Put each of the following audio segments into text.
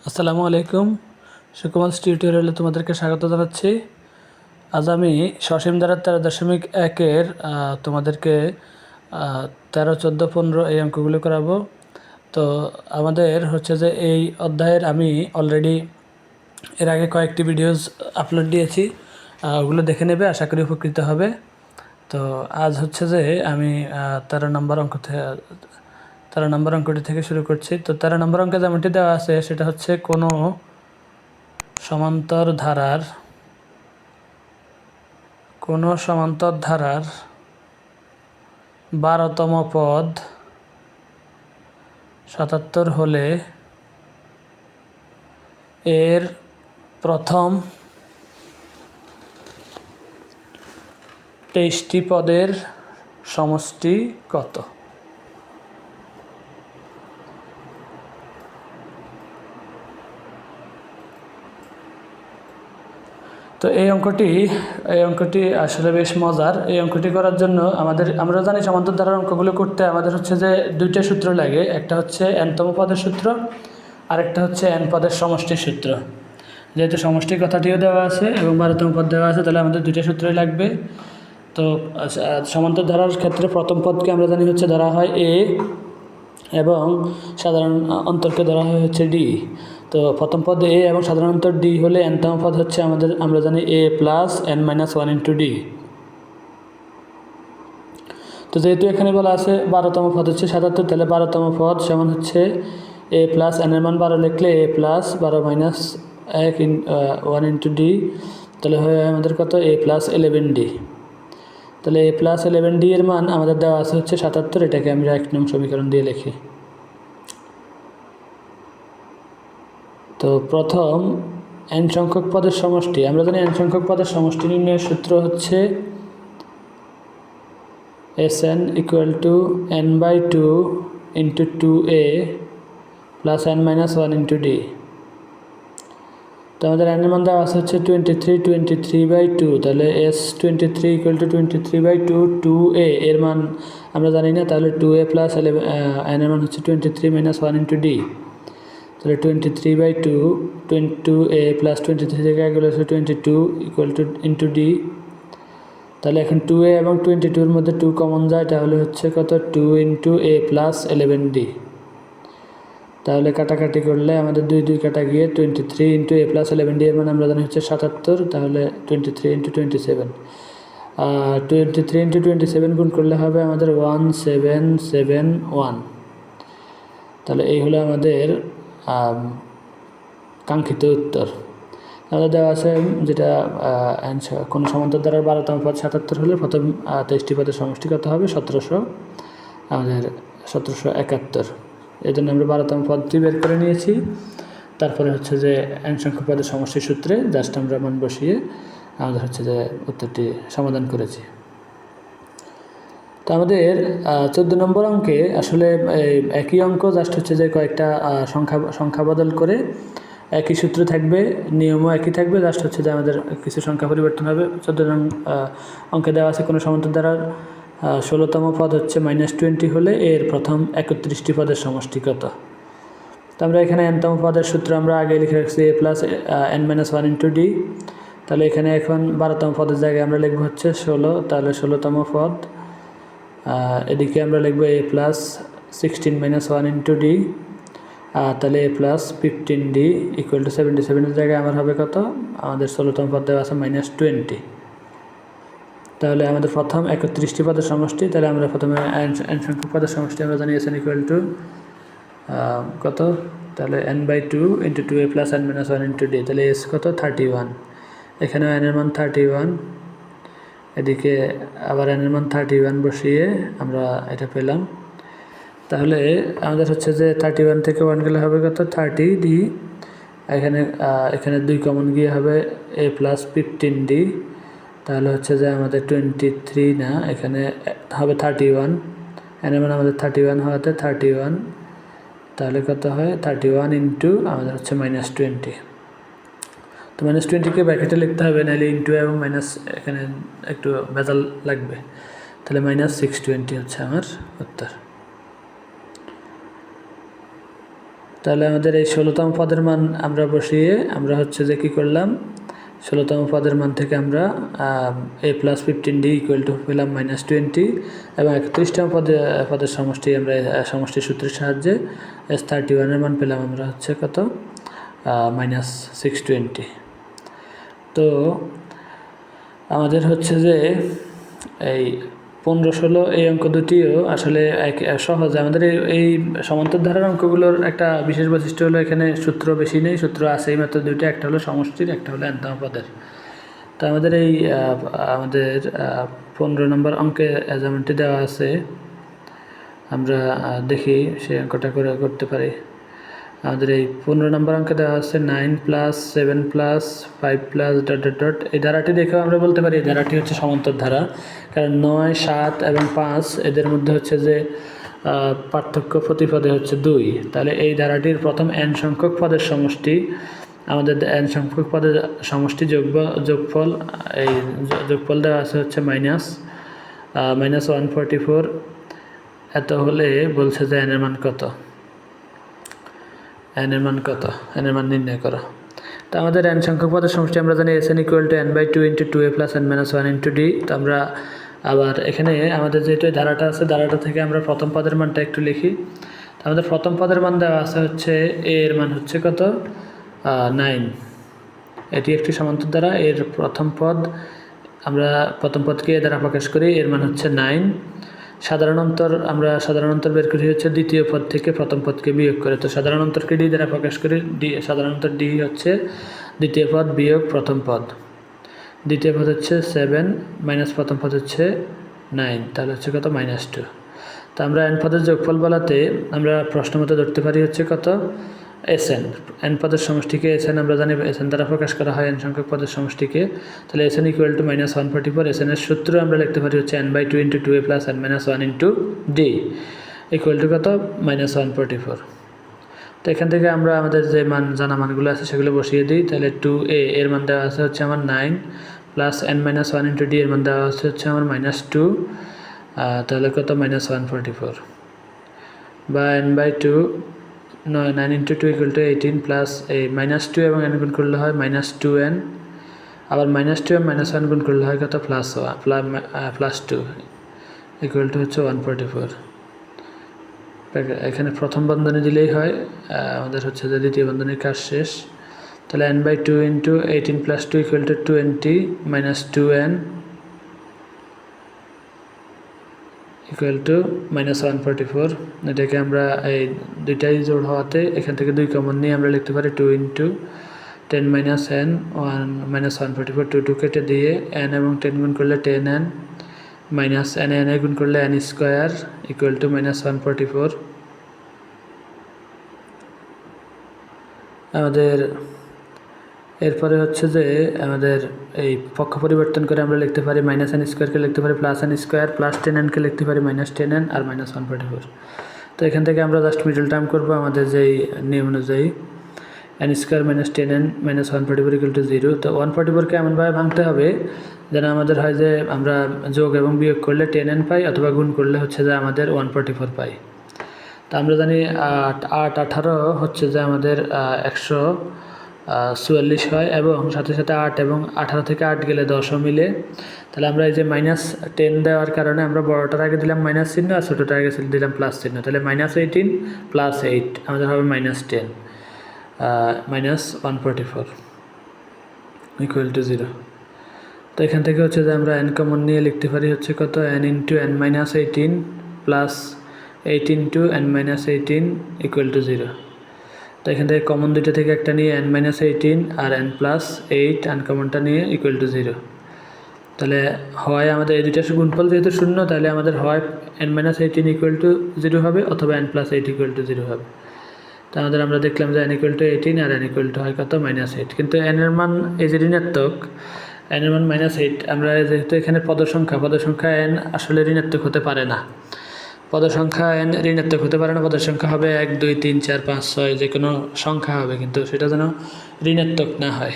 আসসালামু আলাইকুম। সুকমাল টিউটোরিয়ালে তোমাদেরকে স্বাগত জানাচ্ছি। আজ আমি সসীম ধারা 13.1-এর তোমাদেরকে 13, 14, 15 এই অঙ্কগুলো করাবো। তো আমাদের হচ্ছে যে এই অধ্যায়ের আমি অলরেডি এর আগে কয়েকটি ভিডিওস আপলোড দিয়েছি, ওগুলো দেখে নেবে, আশা করি উপকৃত হবে। তো আজ হচ্ছে যে আমি 13 নম্বর অঙ্কটি থেকে শুরু করছি। তো 13 নম্বর অঙ্কে যেমনটি দেওয়া আছে সেটা হচ্ছে কোনো সমান্তর ধারার 12তম পদ 77 হলে এর প্রথম 23টি পদের সমষ্টি কত? তো এই অঙ্কটি আসলে বেশ মজার। এই অঙ্কটি করার জন্য আমরা জানি সমান্তর ধারার অঙ্কগুলো করতে আমাদের হচ্ছে যে দুইটা সূত্র লাগে। একটা হচ্ছে n-তম পদের সূত্র, আরেকটা হচ্ছে n পদের সমষ্টির সূত্র। যেহেতু সমষ্টির কথাটিও দেওয়া আছে এবং 12তম পদ দেওয়া আছে, তাহলে আমাদের দুইটা সূত্রই লাগবে। তো সমান্তর ধারার ক্ষেত্রে প্রথম পদকে আমরা জানি হচ্ছে ধরা হয় a, এবং সাধারণ অন্তরকে ধরা হয় হচ্ছে d। তো প্রথম পদ a এবং সাধারণ অন্তর d হলে n-তম পদ হচ্ছে আমরা জানি a plus n-1 into d। তো যেহেতু এখানে বলা আছে 12তম পদ হচ্ছে 77, তাহলে 12তম পদ সমান হচ্ছে a প্লাস n এর মান 12 লিখলে a plus 12 minus 1 into d, তাহলে হয় আমাদের কত? a plus 11d। তাহলে a প্লাস 11d এর মান আমাদের দেওয়া আছে হচ্ছে 77। এটাকে আমরা 1 নং সমীকরণ দিয়ে লিখি। তো প্রথম n সংখ্যক পদের সমষ্টি, আমরা জানি n সংখ্যক পদের সমষ্টি নির্ণয়ের সূত্র হচ্ছে Sn equal to n/2 into 2a plus n-1 into d। তো আমাদের n এর মান দেওয়া আছে হচ্ছে 23/2, তাহলে S23 equal to 23/2 2a এর মান আমরা জানি না, তাহলে 2a plus n এর মান হচ্ছে 23 minus 1 into d। তাহলে 23/2 2a plus 23 থেকে গেলে হচ্ছে 22 equal to into d। তাহলে এখন 2a এবং 22 এর মধ্যে 2 কমন যায়, তাহলে হচ্ছে কত? 2 into a plus 11d। তাহলে কাটাকাটি করলে আমাদের 2 কাটা গিয়ে 23 into a plus 11d এর মানে আমরা জানি হচ্ছে 77। তাহলে 23 into 27, 23 into 27 গুণ করলে হবে আমাদের 1771। তাহলে এই হলো আমাদের কাঙ্ক্ষিত উত্তর। আমাদের দেওয়া আছে যেটা কোনো সমান্তর ধারার 12তম পদ 77 হলে প্রথম 23টি পদের সমষ্টি কত হবে? 1771। এই জন্য আমরা 12তম পদটি বের করে নিয়েছি। তারপরে হচ্ছে যে n সংখ্যক পদের সমষ্টির সূত্রে জাস্ট আমরা মান বসিয়ে আমাদের হচ্ছে যে উত্তরটি সমাধান করেছি। তো আমাদের 14 নম্বর অঙ্কে আসলে একই অঙ্ক, জাস্ট হচ্ছে যে কয়েকটা সংখ্যা বদল করে একই সূত্র থাকবে, নিয়মও একই থাকবে, জাস্ট হচ্ছে যে আমাদের কিছু সংখ্যা পরিবর্তন হবে। 14 নং অঙ্কে দেওয়া আছে কোনো সমান্তর ধারার 16তম পদ হচ্ছে -20 হলে এর প্রথম 31টি পদের সমষ্টি কত? তো আমরা এখানে n-তম পদের সূত্র আমরা আগে লিখে রাখছি a plus n-1 into d। তাহলে এখানে এখন 12তম পদের জায়গায় আমরা লিখবো হচ্ছে 16, তাহলে 16তম পদ। এদিকে আমরা লিখবো a প্লাস 16-1 ইন্টু d, তাহলে a plus 15d equal to 77 জায়গায় আমার হবে কত? আমাদের 16তম পদ দেওয়া আছে -20। তাহলে আমাদের প্রথম 31টি পদের সমষ্টি, তাহলে আমরা প্রথমে n সংখ্যক পদের সমষ্টি আমরা জানি Sn ইকুয়াল টু কত? তাহলে n/2 into 2a plus n-1 into d। তাহলে s কত? 31। এখানে n এর মান 31, এদিকে আবার n এর মান 31 বসিয়ে আমরা এটা পেলাম। তাহলে আমাদের হচ্ছে যে 31 থেকে 1 গেলে হবে কত? 30d। এখানে 2 কমন গিয়ে হবে a প্লাস 15d। তাহলে হচ্ছে যে আমাদের 23 না, এখানে হবে 31। n এর মান আমাদের 31 হওয়াতে 31, তাহলে কত হয়? 31 ইন্টু আমাদের হচ্ছে -20। তো -20কে ব্র্যাকেটে লিখতে হবে, নাহলে ইন্টু এবং মাইনাস এখানে একটু ভেজাল লাগবে। তাহলে -620 হচ্ছে আমার উত্তর। তাহলে আমাদের এই 16তম পদের মান আমরা বসিয়ে আমরা হচ্ছে যে কী করলাম, 16তম পদের মান থেকে আমরা a+15d পেলাম -20 এবং 31তম পদের সমষ্টি আমরা সমষ্টি সূত্রের সাহায্যে S31 এর মান পেলাম আমরা হচ্ছে কত, -620। তো আমাদের হচ্ছে যে এই 15-16 এই অঙ্ক দুটিও আসলে সহজ। আমাদের এই সমান্তর ধারার অঙ্কগুলোর একটা বিশেষ বৈশিষ্ট্য হলো এখানে সূত্র বেশি নেই, সূত্র আছেই মাত্র দুইটা, একটা হলো সমষ্টির, একটা হলো nতম পদের। তো আমাদের এই আমাদের 15 নম্বর অঙ্কে যেমনটি দেওয়া আছে আমরা দেখি সেই অঙ্কটা করতে পারি। আমাদের এই 15 নম্বর অঙ্কে দেওয়া আছে 9 + 7 + 5 .. এই ধারাটি দেখেও আমরা বলতে পারি এই ধারাটি হচ্ছে সমান্তর ধারা, কারণ 9, 7 এবং 5 এদের মধ্যে হচ্ছে যে পার্থক্য প্রতি পদে হচ্ছে 2। তাহলে এই ধারাটির প্রথম n সংখ্যক পদের সমষ্টি, আমাদের n সংখ্যক পদের সমষ্টি যোগফল, এই যোগফল দেওয়া আছে হচ্ছে -144। এত হলে বলছে যে n এর মান কত, n এর মান কত, n এর মান নির্ণয় করো। তো আমাদের n সংখ্যক পদের সমষ্টি আমরা জানি Sn = n/2 × 2a + n - 1 × d। তো আমরা আবার এখানে আমাদের যেহেতু ধারাটা আছে, ধারাটা থেকে আমরা প্রথম পদের মানটা একটু লিখি। তো আমাদের প্রথম পদের মান দেওয়া আছে হচ্ছে a এর মান হচ্ছে কত, 9। এটি একটি সমান্তর ধারা, এর প্রথম পদ আমরা প্রথম পদকে এ দ্বারা প্রকাশ করি, এর মান হচ্ছে 9। আমরা সাধারণ অন্তর বের করি হচ্ছে দ্বিতীয় পদ থেকে প্রথম পদকে বিয়োগ করে। তো সাধারণ অন্তরকে d দ্বারা প্রকাশ করি, সাধারণ অন্তর d হচ্ছে দ্বিতীয় পদ বিয়োগ প্রথম পদ। দ্বিতীয় পদ হচ্ছে 7 মাইনাস প্রথম পদ হচ্ছে 9, তাহলে হচ্ছে কত, -2। তো আমরা n পদের যোগফল বলাতে আমরা প্রশ্ন মতো ধরতে পারি হচ্ছে কত, Sn। n পদের সমষ্টিকে Sn আমরা জানি Sn দ্বারা প্রকাশ করা হয় n সংখ্যক পদের সমষ্টিকে। তাহলে Sn = -144। Sn এর সূত্র আমরা লিখতে পারি হচ্ছে n/2 × 2a + n - 1 × d কত, -144। তো এখান থেকে আমরা আমাদের যে জানা মানগুলো আছে সেগুলো বসিয়ে দিই। তাহলে 2a এর মান দেওয়া আছে হচ্ছে আমার 9 + n - 1 × d এর মান দেওয়া আছে হচ্ছে আমার -2, তাহলে কত, -144 বা n/2 9 × 2 = 18 প্লাস এই -2 এবং n গুণ করলে হয় -2n, আবার -2 এবং -1 গুণ করলে হয় কত, +2 হচ্ছে 144। এখানে প্রথম বন্ধনী দিলেই হয়, আমাদের হচ্ছে যে দ্বিতীয় বন্ধনীর কাজ শেষ। তাহলে n/2 × 18 + 2 = 20 -2n -144। এটাকে আমরা এই দুইটাই জোড় হওয়াতে এখান থেকে 2 কমন নিয়ে আমরা লিখতে পারি 2 × 10 - n 144। 2 কেটে দিয়ে n এবং 10 গুণ করলে 10n মাইনাস n গুণ করলে n² = -144। আমাদের এরপরে হচ্ছে যে আমাদের এই পক্ষ পরিবর্তন করে আমরা লিখতে পারি -n² কে লিখতে পারি +n² +10n কে লিখতে পারি -10n আর -144। তো এখান থেকে আমরা জাস্ট মিডল টার্ম করব আমাদের যেই নিয়ম অনুযায়ী, n² - 10n - 144 = 0। তো 144কে এমনভাবে ভাঙতে হবে যেন আমাদের হয় যে আমরা যোগ এবং বিয়োগ করলে 10n পাই, অথবা গুণ করলে হচ্ছে যে আমাদের 144 পাই। তো আমরা জানি 8 18 হচ্ছে যে আমাদের 144 হয়, এবং সাথে সাথে 8 এবং 18 থেকে 8 গেলে 10ও মিলে। তাহলে আমরা এই যে -10 দেওয়ার কারণে আমরা বড়টার আগে দিলাম মাইনাস চিহ্ন আর ছোটোটার আগে দিলাম প্লাস চিহ্ন। তাহলে -18 + 8 আমাদের হবে -10 -144 = 0। তো এখান থেকে হচ্ছে যে আমরা n কমন নিয়ে লিখতে পারি হচ্ছে কত, n × n - 18 + 8 × n - 18 = 0। তো এখান থেকে কমন দুইটা থেকে একটা নিয়ে n - 18 আর n + 8 আনকমনটা নিয়ে = 0। তাহলে হয় আমাদের এই দুইটা গুণফল যেহেতু শূন্য, তাহলে আমাদের হয় n - 18 = 0 হবে, অথবা n + 8 = 0 হবে। তো আমরা দেখলাম যে n = 18 আর n হয় কত, -8। কিন্তু n এর মান এই যে ঋণাত্মক, n এর মান -8, আমরা যেহেতু এখানে পদ সংখ্যা n আসলে ঋণাত্মক হতে পারে না। পদের সংখ্যা n ঋণাত্মক হতে পারে না, পদের সংখ্যা হবে 1 2 3 4 5 6 যে কোনো সংখ্যা হবে, কিন্তু সেটা যেন ঋণাত্মক না হয়।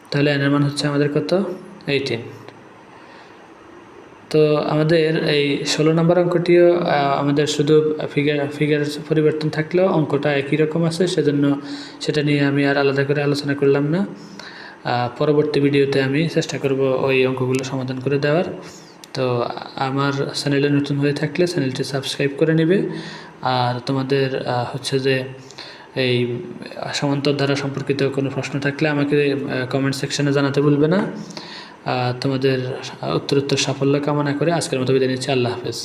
তাহলে n এর মান হচ্ছে আমাদের কত, 18। তো আমাদের এই 16 নম্বর অঙ্কটিও আমাদের শুধু ফিগার পরিবর্তন থাকলেও অঙ্কটা একই রকম আছে, সেজন্য সেটা নিয়ে আমি আর আলাদা করে আলোচনা করলাম না। পরবর্তী ভিডিওতে আমি চেষ্টা করব ওই অঙ্কগুলো সমাধান করে দেওয়ার। তো আমার চ্যানেলে নতুন হয়ে থাকলে চ্যানেলটি সাবস্ক্রাইব করে নেবে। আর তোমাদের হচ্ছে যে এই সমান্তর ধারা সম্পর্কিত কোনো প্রশ্ন থাকলে আমাকে কমেন্ট সেকশনে জানাতে ভুলবে না। তোমাদের উত্তরোত্তর সাফল্য কামনা করে আজকের মতো বিদায় নিচ্ছি। আল্লাহ হাফেজ।